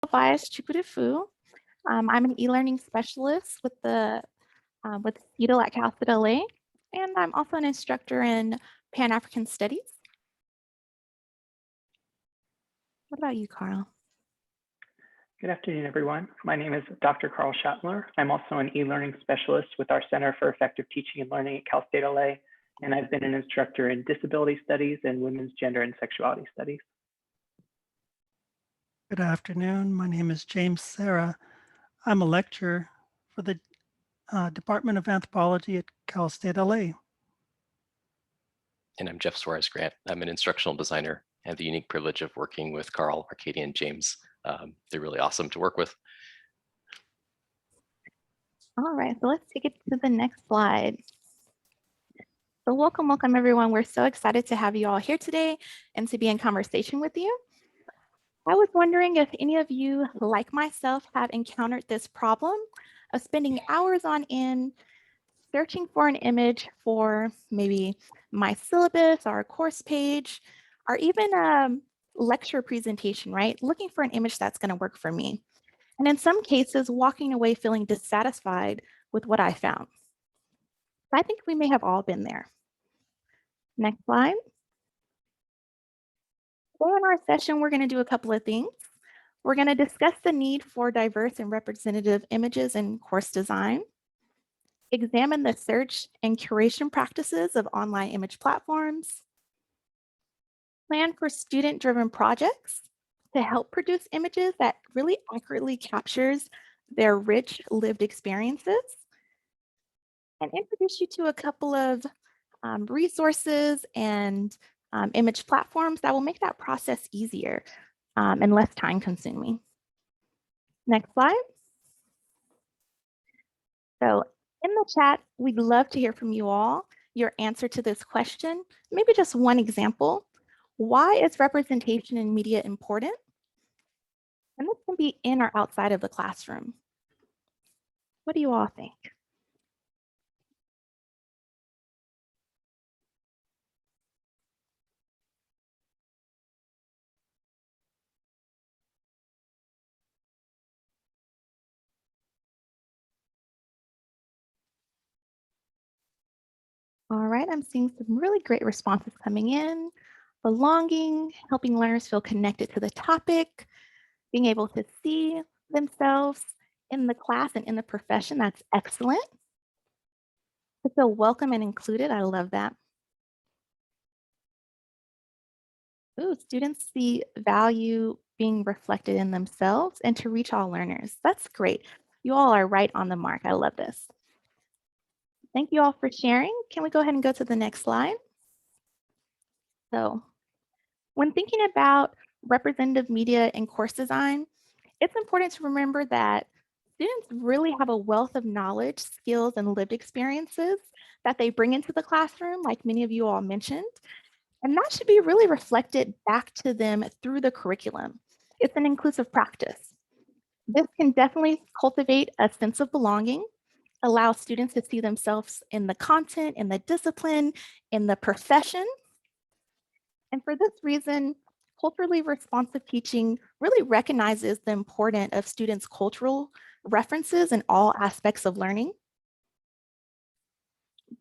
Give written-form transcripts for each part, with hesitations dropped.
Chukwudufu. I'm an e-learning specialist with CETL at Cal State LA, and I'm also an instructor in Pan-African Studies. What about you, Carl? Good afternoon, everyone. My name is Dr. Carl Schottmiller. I'm also an e-learning specialist with our Center for Effective Teaching and Learning at Cal State LA, and I've been an instructor in disability studies and women's gender and sexuality studies. Good afternoon. My name is James Sera. I'm a lecturer for the Department of Anthropology at Cal State LA. And I'm Jeff Suarez-Grant. I'm an instructional designer and the unique privilege of working with Carl, Arcadia, and James. They're really awesome to work with. All right, so let's take it to the next slide. So welcome everyone. We're so excited to have you all here today and to be in conversation with you. I was wondering if any of you, like myself, have encountered this problem of spending hours on end searching for an image for maybe my syllabus or a course page, or even a lecture presentation, right? Looking for an image that's going to work for me. And in some cases, walking away feeling dissatisfied with what I found. I think we may have all been there. Next slide. So in our session, we're going to do a couple of things. We're going to discuss the need for diverse and representative images in course design, examine the search and curation practices of online image platforms, plan for student-driven projects to help produce images that really accurately captures their rich lived experiences, and introduce you to a couple of resources and image platforms that will make that process easier and less time consuming. Next slide. So in the chat, we'd love to hear from you all, your answer to this question, maybe just one example. Why is representation in media important? And this can be in or outside of the classroom. What do you all think? All right, I'm seeing some really great responses coming in. Belonging, helping learners feel connected to the topic, being able to see themselves in the class and in the profession, that's excellent. To feel welcome and included, I love that. Ooh, students see value being reflected in themselves and to reach all learners. That's great. You all are right on the mark. I love this. Thank you all for sharing. Can we go ahead and go to the next slide? So when thinking about representative media in course design, it's important to remember that students really have a wealth of knowledge, skills, and lived experiences that they bring into the classroom, like many of you all mentioned. And that should be really reflected back to them through the curriculum. It's an inclusive practice. This can definitely cultivate a sense of belonging, allow students to see themselves in the content, in the discipline, in the profession. And for this reason, culturally responsive teaching really recognizes the importance of students' cultural references in all aspects of learning.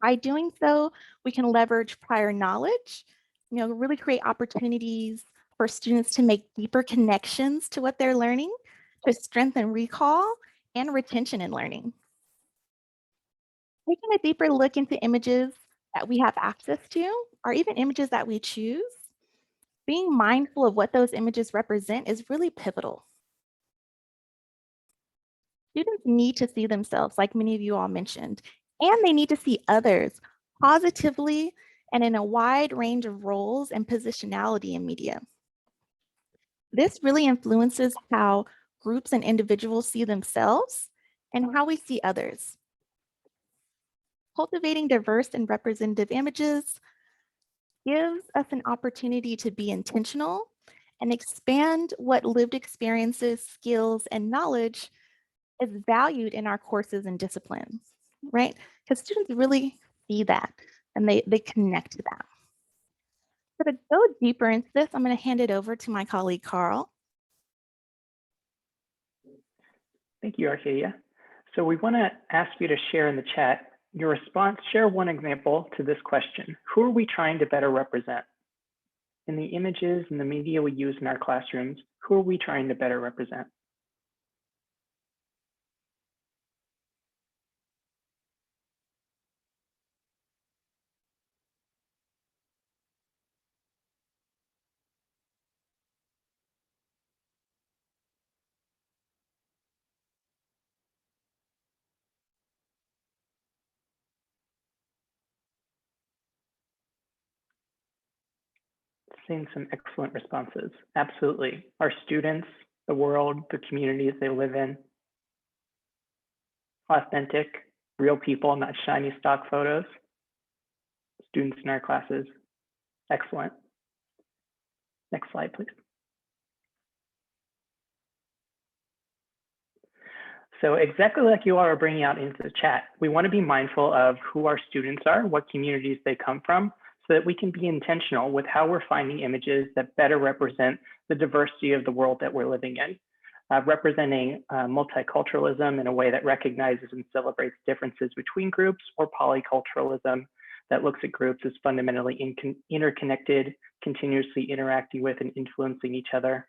By doing so, we can leverage prior knowledge, really create opportunities for students to make deeper connections to what they're learning, to strengthen recall and retention in learning. Taking a deeper look into images that we have access to, or even images that we choose, being mindful of what those images represent is really pivotal. Students need to see themselves, like many of you all mentioned, and they need to see others positively and in a wide range of roles and positionality in media. This really influences how groups and individuals see themselves and how we see others. Cultivating diverse and representative images gives us an opportunity to be intentional and expand what lived experiences, skills, and knowledge is valued in our courses and disciplines, right? Because students really see that and they connect to that. So to go deeper into this, I'm going to hand it over to my colleague, Carl. Thank you, Arcadia. So we want to ask you to share in the chat your response. Share one example to this question. Who are we trying to better represent? In the images and the media we use in our classrooms, who are we trying to better represent? Seeing some excellent responses. Absolutely. Our students, the world, the communities they live in. Authentic, real people, not shiny stock photos. Students in our classes. Excellent. Next slide, please. So exactly like you all are bringing out into the chat, we want to be mindful of who our students are, what communities they come from, so that we can be intentional with how we're finding images that better represent the diversity of the world that we're living in. Representing multiculturalism in a way that recognizes and celebrates differences between groups, or polyculturalism that looks at groups as fundamentally interconnected, continuously interacting with and influencing each other.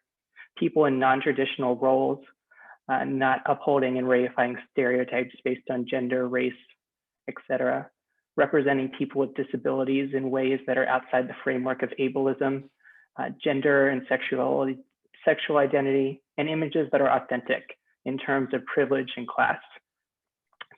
People in non-traditional roles, not upholding and reifying stereotypes based on gender, race, etc. Representing people with disabilities in ways that are outside the framework of ableism, gender and sexual identity, and images that are authentic in terms of privilege and class.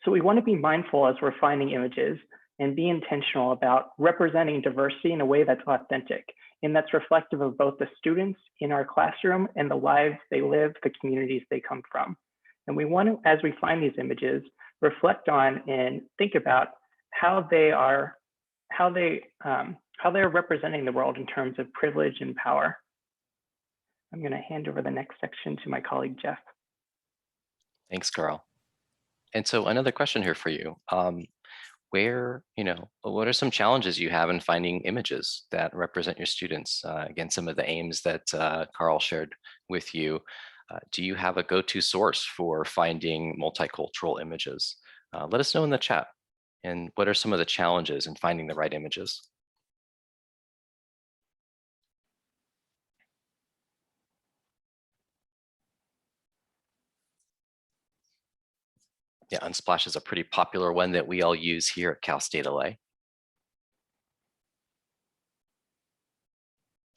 So we want to be mindful as we're finding images and be intentional about representing diversity in a way that's authentic and that's reflective of both the students in our classroom and the lives they live, the communities they come from. And we want to, as we find these images, reflect on and think about how they are representing the world in terms of privilege and power. I'm going to hand over the next section to my colleague, Jeff. Thanks, Carl. And so another question here for you. What are some challenges you have in finding images that represent your students? Again, some of the aims that Carl shared with you. Do you have a go-to source for finding multicultural images? Let us know in the chat. And what are some of the challenges in finding the right images? Yeah, Unsplash is a pretty popular one that we all use here at Cal State LA.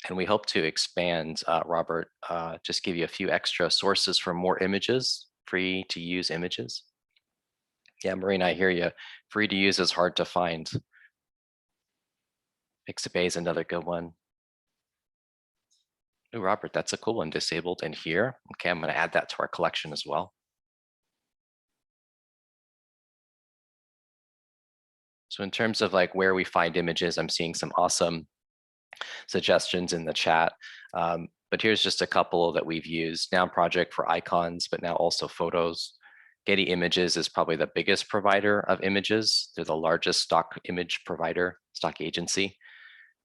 And we hope to expand, Robert, just give you a few extra sources for more images, free to use images. Yeah, Marina, I hear you. Free to use is hard to find. Pixabay is another good one. Oh, Robert, that's a cool one, disabled and here. Okay, I'm gonna add that to our collection as well. So in terms of like where we find images, I'm seeing some awesome suggestions in the chat. But here's just a couple that we've used. Noun Project for icons, but now also photos. Getty Images is probably the biggest provider of images. They're the largest stock image provider, stock agency.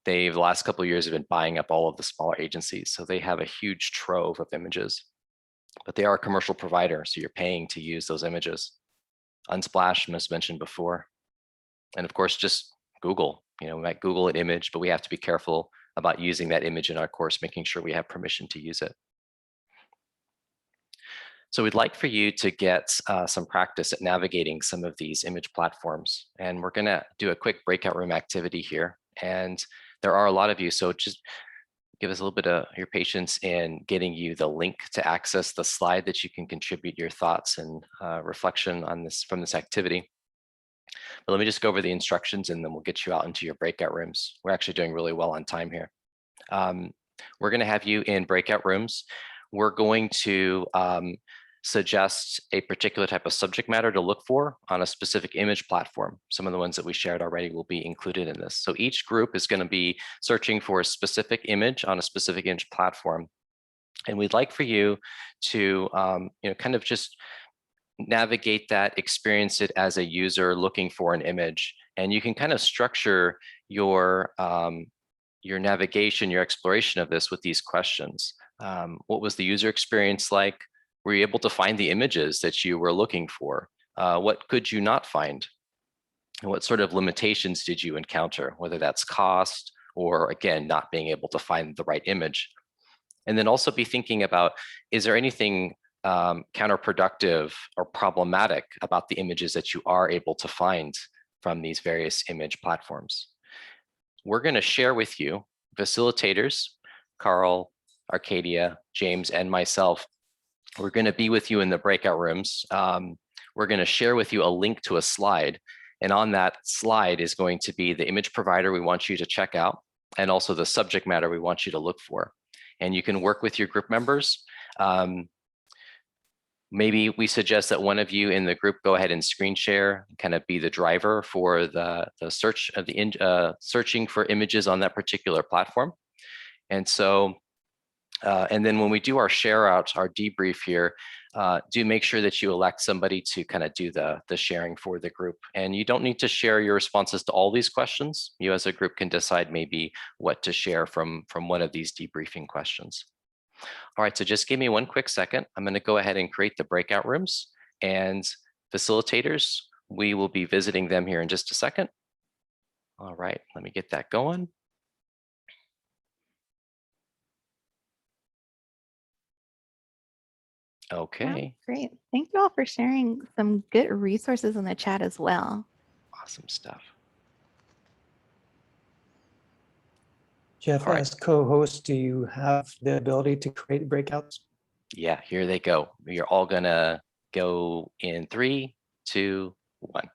They've the last couple of years have been buying up all of the smaller agencies. So they have a huge trove of images, but they are a commercial provider. So you're paying to use those images. Unsplash, as mentioned before. And of course, just Google, we might Google an image, but we have to be careful about using that image in our course, making sure we have permission to use it. So we'd like for you to get some practice at navigating some of these image platforms. And we're gonna do a quick breakout room activity here. And there are a lot of you, so just give us a little bit of your patience in getting you the link to access the slide that you can contribute your thoughts and reflection on this from this activity. But let me just go over the instructions and then we'll get you out into your breakout rooms. We're actually doing really well on time here. We're gonna have you in breakout rooms. We're going to suggest a particular type of subject matter to look for on a specific image platform. Some of the ones that we shared already will be included in this. So each group is going to be searching for a specific image on a specific image platform. And we'd like for you to kind of just navigate that, experience it as a user looking for an image. And you can kind of structure your navigation, your exploration of this with these questions. What was the user experience like? Were you able to find the images that you were looking for? What could you not find? And what sort of limitations did you encounter, whether that's cost or, again, not being able to find the right image? And then also be thinking about, is there anything counterproductive or problematic about the images that you are able to find from these various image platforms? We're going to share with you, facilitators, Carl, Arcadia, James, and myself. We're going to be with you in the breakout rooms. We're going to share with you a link to a slide. And on that slide is going to be the image provider we want you to check out, and also the subject matter we want you to look for. And you can work with your group members. Maybe we suggest that one of you in the group go ahead and screen share, kind of be the driver for the search of the searching for images on that particular platform. And so, and then when we do our share out, our debrief here, do make sure that you elect somebody to kind of do the sharing for the group. And you don't need to share your responses to all these questions. You as a group can decide maybe what to share from one of these debriefing questions. All right, so just give me one quick second. I'm going to go ahead and create the breakout rooms, and facilitators, we will be visiting them here in just a second. All right, let me get that going. Okay. Great. Thank you all for sharing some good resources in the chat as well. Awesome stuff. Jeff, All right. as co-host, do you have the ability to create breakouts? Yeah, here they go. You're all gonna go in 3, 2, 1.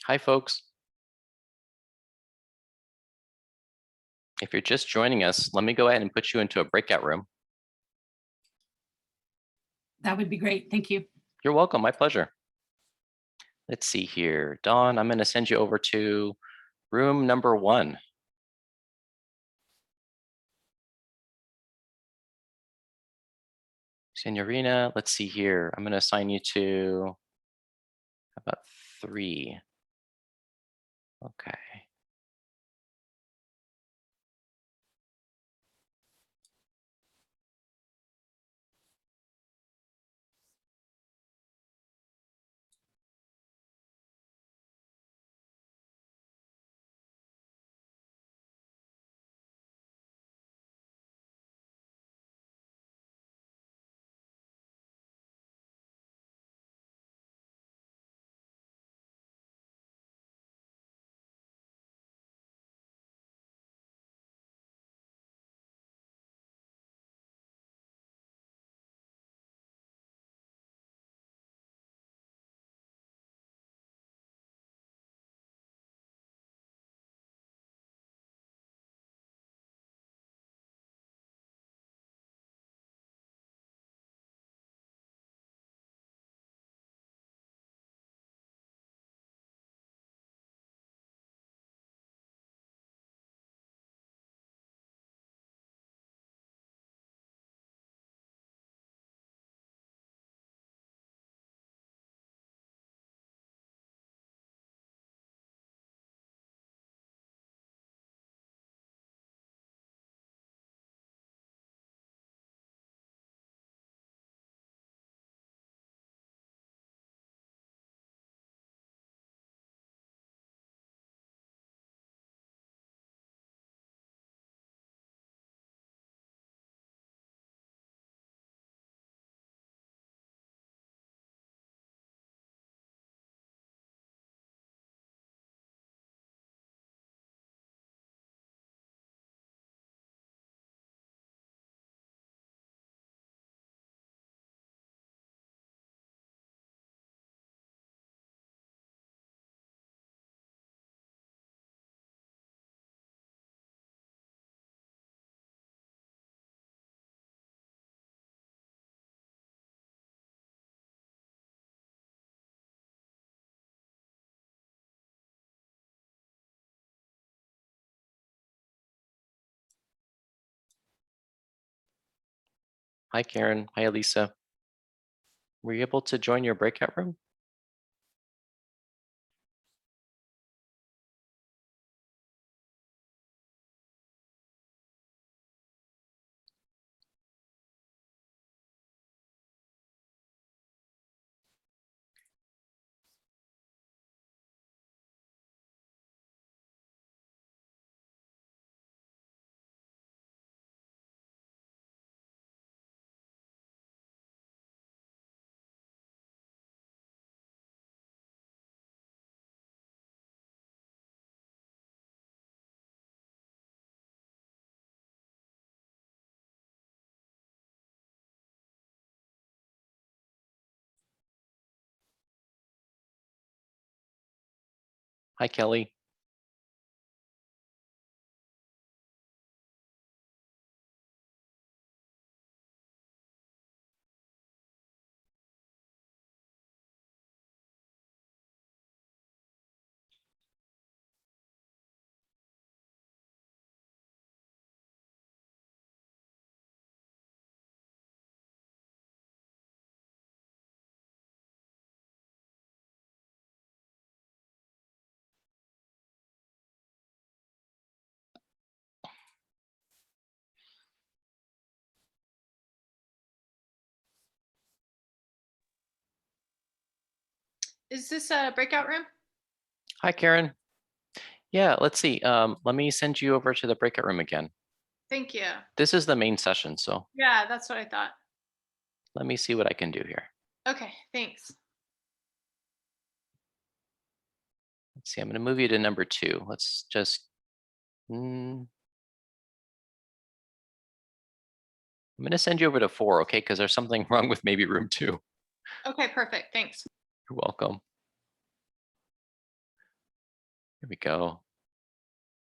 Hi, folks. If you're just joining us, let me go ahead and put you into a breakout room. That would be great. Thank you. You're welcome. My pleasure. Let's see here. Dawn, I'm going to send you over to room number 1. Senorina, let's see here. I'm going to assign you to how about 3. Okay. Hi, Karen. Hi, Elisa. Were you able to join your breakout room? Hi, Kelly. Is this a breakout room? Hi, Karen. Yeah, let's see. Let me send you over to the breakout room again. Thank you. This is the main session, so Yeah, that's what I thought. let me see what I can do here. Okay, thanks. Let's see, I'm going to move you to number 2. Let's just, I'm going to send you over to 4, okay? Because there's something wrong with maybe room 2. Okay, perfect. Thanks. You're welcome. Here we go.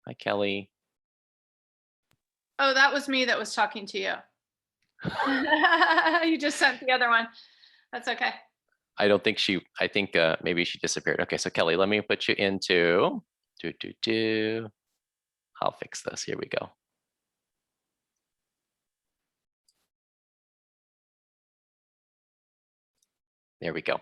Hi, Kelly. Oh, that was me that was talking to you. You just sent the other one. That's okay. I don't think I think maybe she disappeared. Okay, so Kelly, let me put you into, I'll fix this. Here we go. There we go.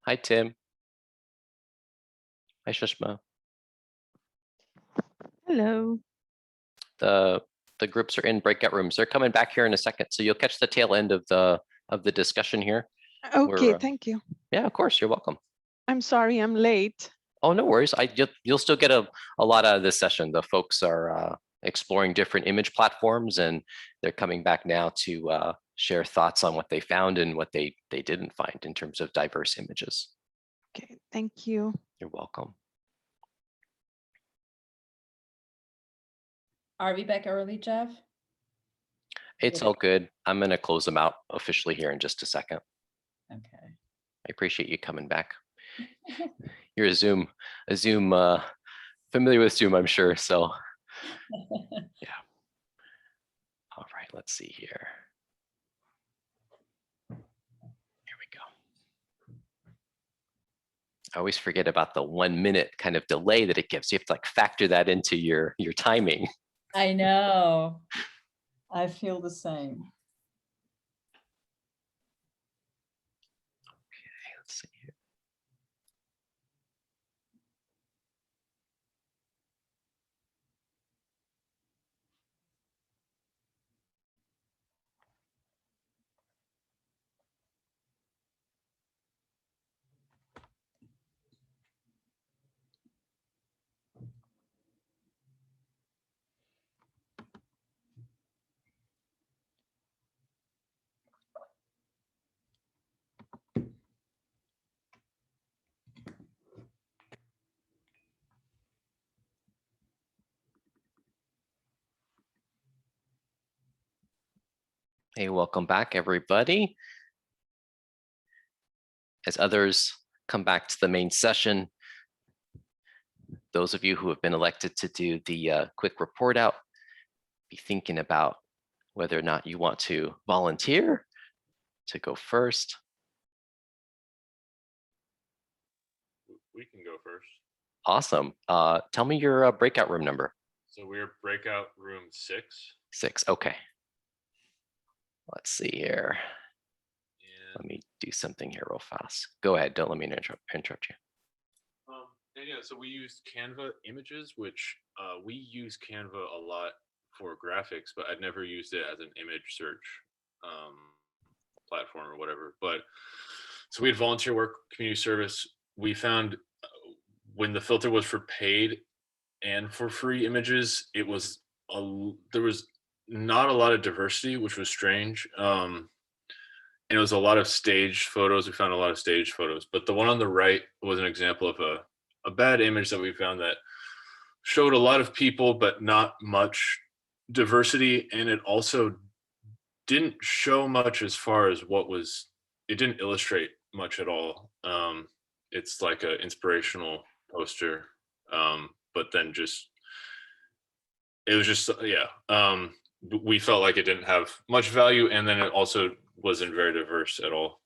Hi, Tim. Hi, Shushma. Hello. The groups are in breakout rooms. They're coming back here in a second, so you'll catch the tail end of the discussion here. Okay, We're, thank you. yeah, of course, you're welcome. I'm sorry I'm late. Oh, no worries. You'll still get a lot out of this session. The folks are exploring different image platforms, and they're coming back now to share thoughts on what they found and what they didn't find in terms of diverse images. Okay, thank you. You're welcome. Are we back early, Jeff? It's all good. I'm going to close them out officially here in just a second. Okay. I appreciate you coming back. You're a Zoom familiar with Zoom, I'm sure. So yeah. All right, let's see here. Here we go. I always forget about the 1 minute kind of delay that it gives. You have to like factor that into your timing. I know. I feel the same. Okay, let's see here. Hey, welcome back, everybody. As others come back to the main session, those of you who have been elected to do the quick report out, be thinking about whether or not you want to volunteer to go first. We can go first. Awesome. Tell me your breakout room number. So we're breakout room 6. 6. Okay. Let's see here. And, Let me do something here real fast. Go ahead. Don't let me interrupt you. and yeah, so we used Canva images, which we use Canva a lot for graphics, but I'd never used it as an image search platform or whatever. But so we had volunteer work, community service. We found when the filter was for paid and for free images, there was not a lot of diversity, which was strange. And it was a lot of staged photos. We found a lot of staged photos, but the one on the right was an example of a bad image that we found that showed a lot of people, but not much diversity. And it also didn't show much as far as it didn't illustrate much at all. It's like an inspirational poster, but then it was just, yeah. We felt like it didn't have much value, and then it also wasn't very diverse at all.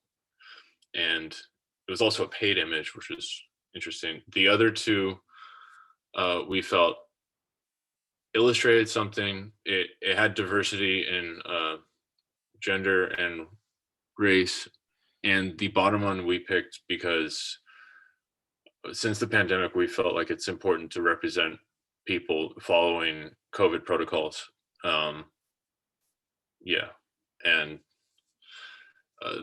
And it was also a paid image, which was interesting. The other two, we felt illustrated something. It had diversity in gender and race. And the bottom one we picked because since the pandemic, we felt like it's important to represent people following COVID protocols. Yeah, and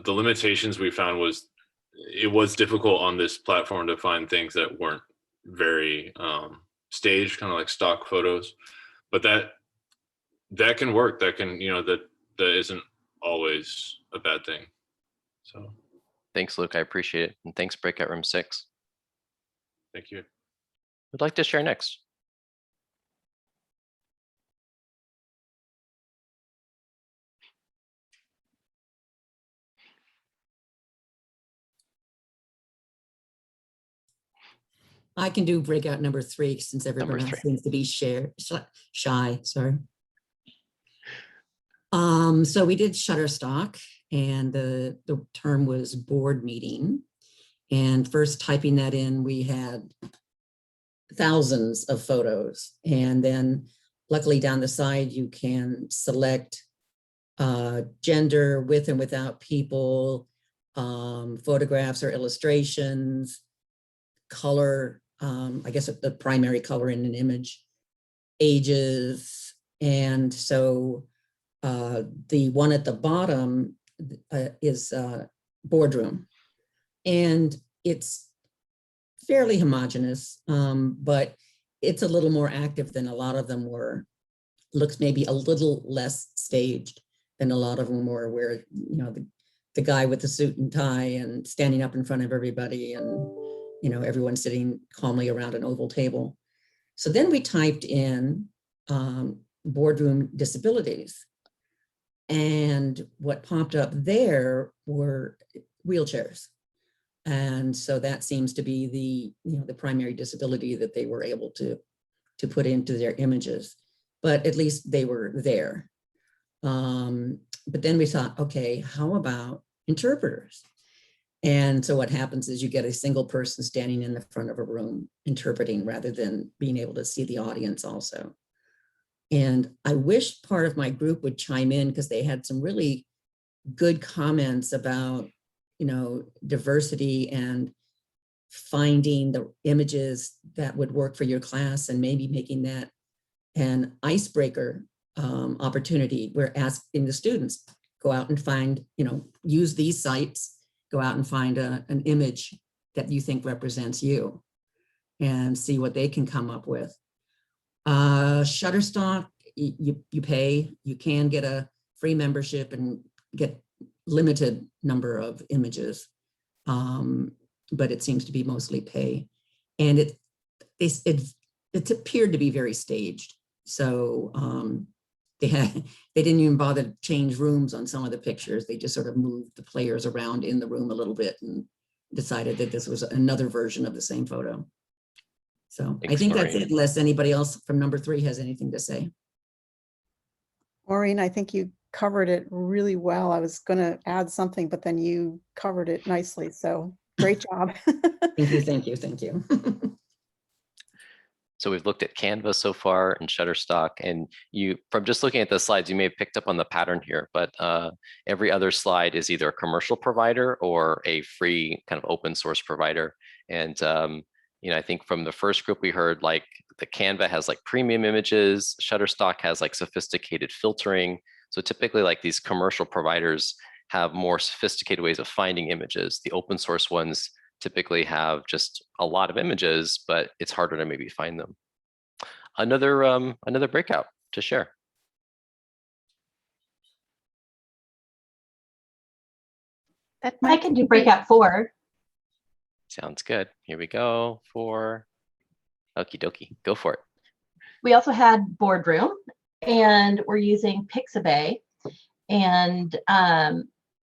the limitations we found was it was difficult on this platform to find things that weren't very staged, kind of like stock photos, but that can work. That can, that isn't always a bad thing. So Thanks, Luke. I appreciate it. And thanks, Breakout Room 6. thank you. Who'd like to share next? I can do breakout number 3 since everyone else seems to be shy. Sorry. So we did Shutterstock, and the term was board meeting. And first typing that in, we had thousands of photos. And then luckily down the side, you can select gender with and without people, photographs or illustrations, color, I guess the primary color in an image, ages. And so the one at the bottom is boardroom. And it's fairly homogeneous, but it's a little more active than a lot of them were. Looks maybe a little less staged than a lot of them were, where, you know, the guy with the suit and tie and standing up in front of everybody, and, you know, everyone sitting calmly around an oval table. So then we typed in boardroom disabilities. And what popped up there were wheelchairs. And so that seems to be the, you know, the primary disability that they were able to put into their images, but at least they were there. But then we thought, okay, how about interpreters? And so what happens is you get a single person standing in the front of a room interpreting rather than being able to see the audience also. And I wish part of my group would chime in, because they had some really good comments about, you know, diversity and finding the images that would work for your class, and maybe making that an icebreaker opportunity. We're asking the students, go out and find, you know, use these sites, go out and find an image that you think represents you, and see what they can come up with. Shutterstock, you pay, you can get a free membership and get limited number of images, but it seems to be mostly pay. And it appeared to be very staged. So they didn't even bother to change rooms on some of the pictures. They just sort of moved the players around in the room a little bit and decided that this was another version of the same photo. So I think that's it, unless anybody else from number 3 has anything to say. Maureen, I think you covered it really well. I was going to add something, but then you covered it nicely. So great job. Thank you. So we've looked at Canva so far and Shutterstock, and you, from just looking at the slides, you may have picked up on the pattern here, but every other slide is either a commercial provider or a free kind of open source provider. And you know, I think from the first group we heard, like the Canva has like premium images, Shutterstock has like sophisticated filtering. So typically like these commercial providers have more sophisticated ways of finding images. The open source ones typically have just a lot of images, but it's harder to maybe find them. Another breakout to share. I can do breakout 4. Sounds good. Here we go for okie dokie. Go for it. We also had boardroom, and we're using Pixabay, and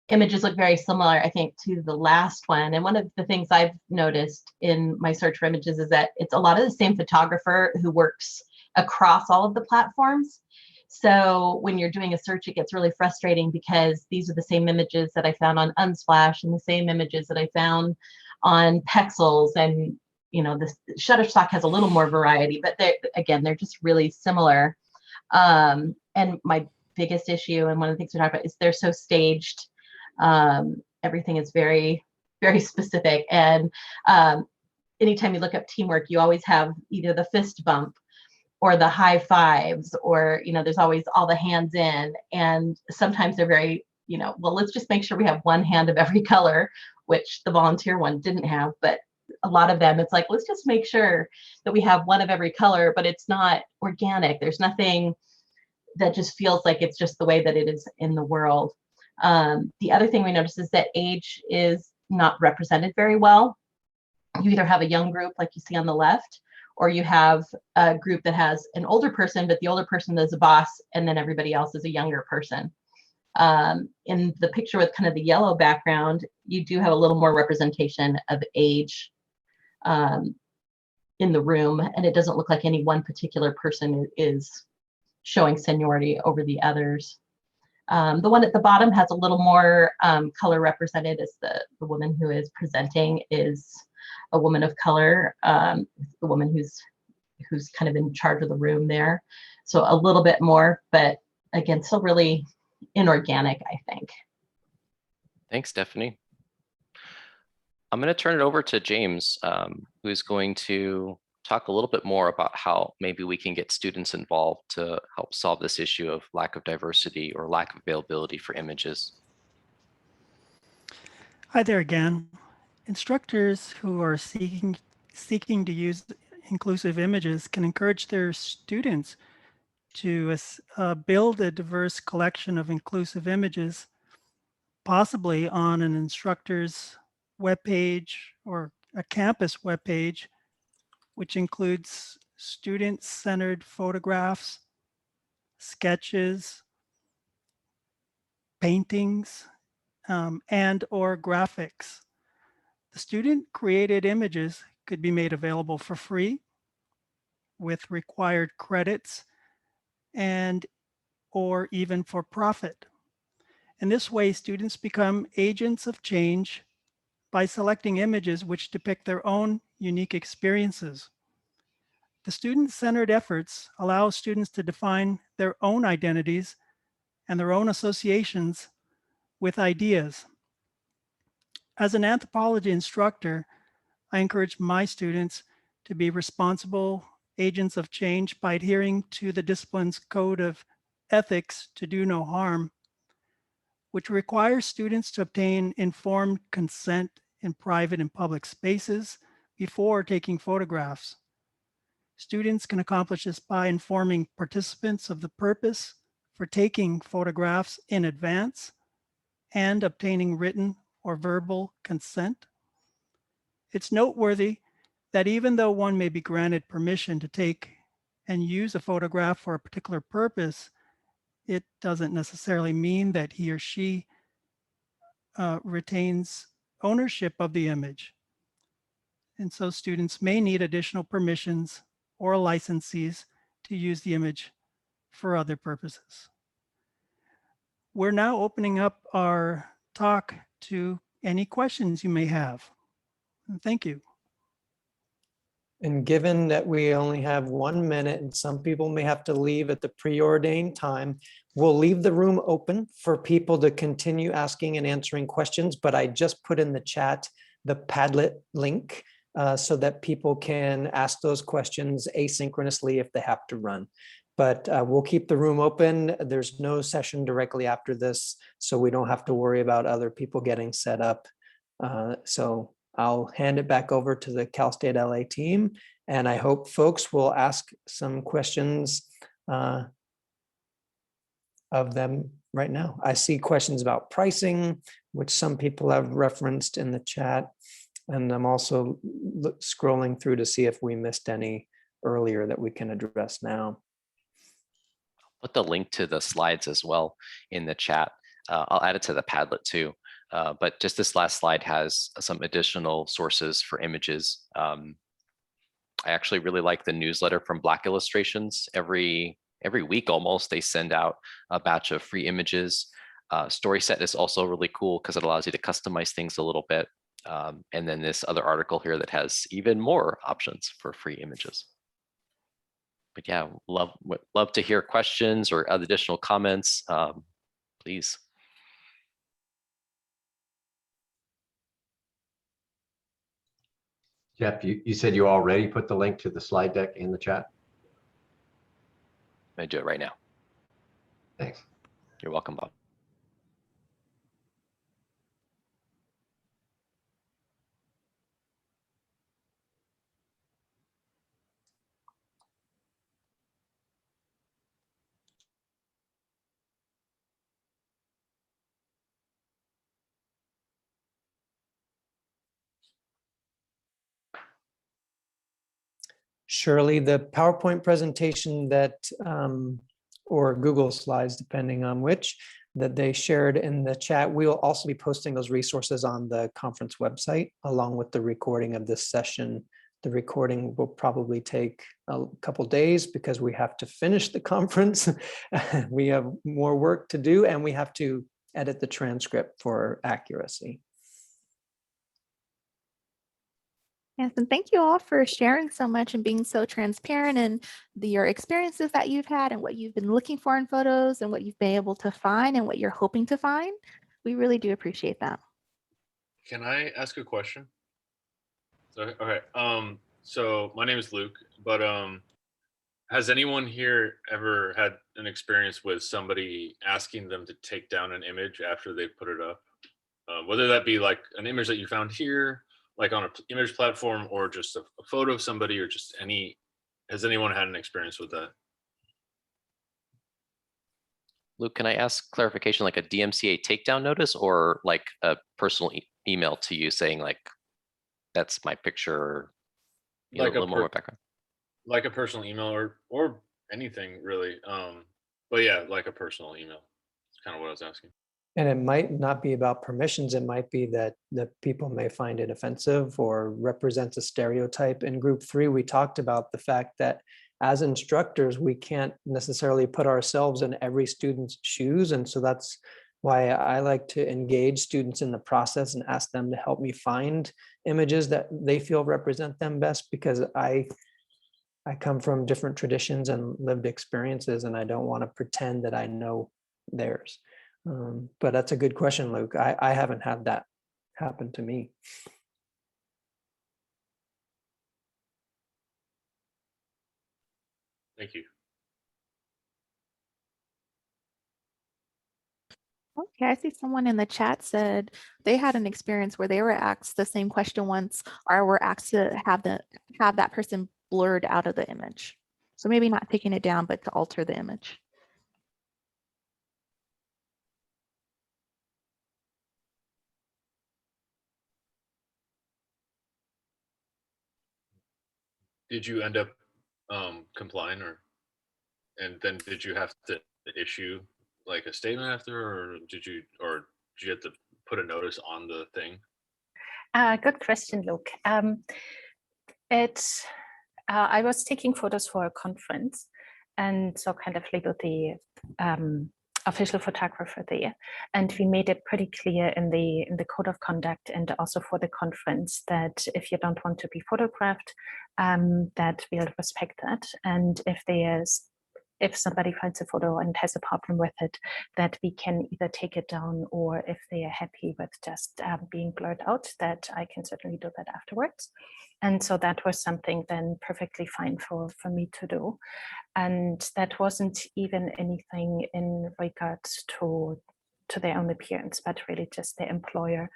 images look very similar, I think, to the last one. And one of the things I've noticed in my search for images is that it's a lot of the same photographer who works across all of the platforms. So when you're doing a search, it gets really frustrating, because these are the same images that I found on Unsplash and the same images that I found on Pexels. And, you know, the Shutterstock has a little more variety, but they're just really similar. And my biggest issue, and one of the things we talk about, is they're so staged. Everything is very, very specific. And anytime you look up teamwork, you always have either the fist bump or the high fives, or, you know, there's always all the hands in. And sometimes they're very, you know, well, let's just make sure we have one hand of every color, which the volunteer one didn't have. But a lot of them, it's like, let's just make sure that we have one of every color, but it's not organic. There's nothing that just feels like it's just the way that it is in the world. The other thing we noticed is that age is not represented very well. You either have a young group like you see on the left, or you have a group that has an older person, but the older person is a boss, and then everybody else is a younger person. In the picture with kind of the yellow background, you do have a little more representation of age in the room, and it doesn't look like any one particular person is showing seniority over the others. The one at the bottom has a little more color represented, as the woman who is presenting is a woman of color, the woman who's kind of in charge of the room there. So a little bit more, but again, still really inorganic, I think. Thanks, Stephanie. I'm going to turn it over to James, who's going to talk a little bit more about how maybe we can get students involved to help solve this issue of lack of diversity or lack of availability for images. Hi there again. Instructors who are seeking to use inclusive images can encourage their students to build a diverse collection of inclusive images, possibly on an instructor's webpage or a campus webpage, which includes student-centered photographs, sketches, paintings, and or graphics. The student-created images could be made available for free with required credits and or even for profit. In this way, students become agents of change by selecting images which depict their own unique experiences. The student-centered efforts allow students to define their own identities and their own associations with ideas. As an anthropology instructor, I encourage my students to be responsible agents of change by adhering to the discipline's code of ethics to do no harm, which requires students to obtain informed consent in private and public spaces before taking photographs. Students can accomplish this by informing participants of the purpose for taking photographs in advance and obtaining written or verbal consent. It's noteworthy that even though one may be granted permission to take and use a photograph for a particular purpose, it doesn't necessarily mean that he or she retains ownership of the image. And so students may need additional permissions or licenses to use the image for other purposes. We're now opening up our talk to any questions you may have. Thank you. And given that we only have 1 minute and some people may have to leave at the preordained time, we'll leave the room open for people to continue asking and answering questions, but I just put in the chat the Padlet link so that people can ask those questions asynchronously if they have to run. But we'll keep the room open. There's no session directly after this, so we don't have to worry about other people getting set up. So I'll hand it back over to the Cal State LA team, and I hope folks will ask some questions of them right now. I see questions about pricing, which some people have referenced in the chat, and I'm also scrolling through to see if we missed any earlier that we can address now. Put the link to the slides as well in the chat. I'll add it to the Padlet too. But just this last slide has some additional sources for images. I actually really like the newsletter from Black Illustrations. Every week almost, they send out a batch of free images. StorySet is also really cool because it allows you to customize things a little bit. And then this other article here that has even more options for free images. But yeah, love to hear questions or other additional comments, please. Jeff, you said you already put the link to the slide deck in the chat? I'm gonna do it right now. Thanks. You're welcome, Bob. Shirley, the PowerPoint presentation that, or Google Slides, depending on which, that they shared in the chat, we will also be posting those resources on the conference website, along with the recording of this session. The recording will probably take a couple days because we have to finish the conference. We have more work to do, and we have to edit the transcript for accuracy. Yes, and thank you all for sharing so much and being so transparent and your experiences that you've had and what you've been looking for in photos and what you've been able to find and what you're hoping to find. We really do appreciate that. Can I ask a question? So, okay. So my name is Luke, but has anyone here ever had an experience with somebody asking them to take down an image after they put it up? Whether that be like an image that you found here, like on an image platform, or just a photo of somebody, or just any, has anyone had an experience with that? Luke, can I ask clarification, like a DMCA takedown notice or like a personal email to you saying like, that's my picture, or, you know, Like a little more background? like a personal email or anything really. But yeah, like a personal email. That's kind of what I was asking. And it might not be about permissions. It might be that the people may find it offensive or represents a stereotype. In group 3, we talked about the fact that as instructors, we can't necessarily put ourselves in every student's shoes. And so that's why I like to engage students in the process and ask them to help me find images that they feel represent them best, because I come from different traditions and lived experiences, and I don't want to pretend that I know theirs. But that's a good question, Luke. I haven't had that happen to me. Thank you. Okay, I see someone in the chat said they had an experience where they were asked the same question once, or were asked to have that person blurred out of the image. So maybe not taking it down, but to alter the image. Did you end up complying, and then did you have to issue like a statement after, or did you have to put a notice on the thing? Good question, Luke. I was taking photos for a conference, and so kind of labeled the official photographer there, and we made it pretty clear in the code of conduct and also for the conference that if you don't want to be photographed, that we'll respect that, and if somebody finds a photo and has a problem with it, that we can either take it down, or if they are happy with just being blurred out, that I can certainly do that afterwards. And so that was something then perfectly fine for me to do. And that wasn't even anything in regards to their own appearance, but really just the employer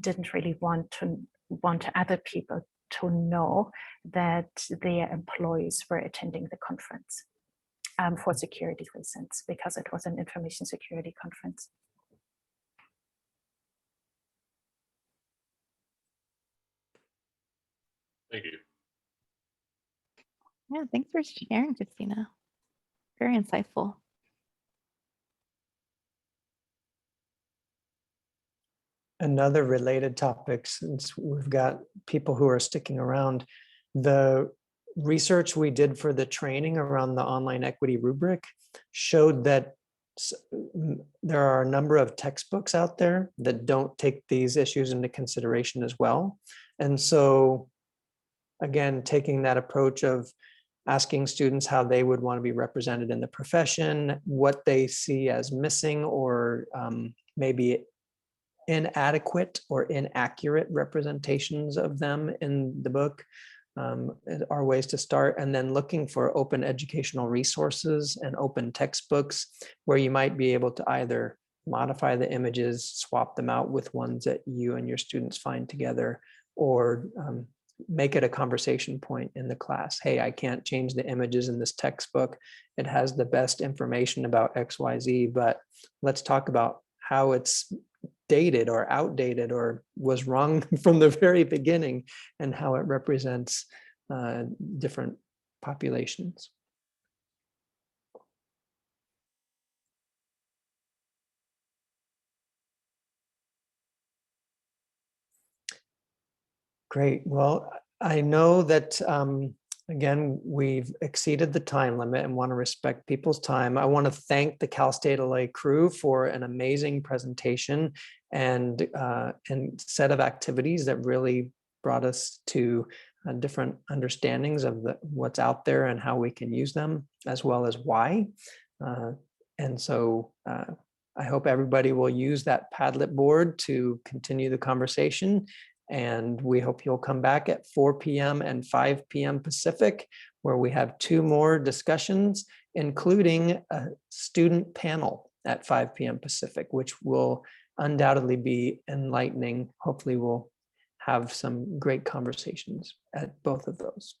didn't really want other people to know that their employees were attending the conference. For security reasons, because it was an information security conference. Thank you. Yeah, thanks for sharing, Christina. Very insightful. Another related topic, since we've got people who are sticking around, the research we did for the training around the online equity rubric showed that there are a number of textbooks out there that don't take these issues into consideration as well. And so again, taking that approach of asking students how they would want to be represented in the profession, what they see as missing or maybe inadequate or inaccurate representations of them in the book are ways to start. And then looking for open educational resources and open textbooks where you might be able to either modify the images, swap them out with ones that you and your students find together, or make it a conversation point in the class. Hey, I can't change the images in this textbook. It has the best information about XYZ, but let's talk about how it's dated or outdated or was wrong from the very beginning, and how it represents different populations. Great. Well, I know that, again, we've exceeded the time limit and want to respect people's time. I want to thank the Cal State LA crew for an amazing presentation and set of activities that really brought us to different understandings of what's out there and how we can use them, as well as why. And so I hope everybody will use that Padlet board to continue the conversation. And we hope you'll come back at 4 p.m. and 5 p.m. Pacific, where we have 2 more discussions, including a student panel at 5 p.m. Pacific, which will undoubtedly be enlightening. Hopefully we'll have some great conversations at both of those.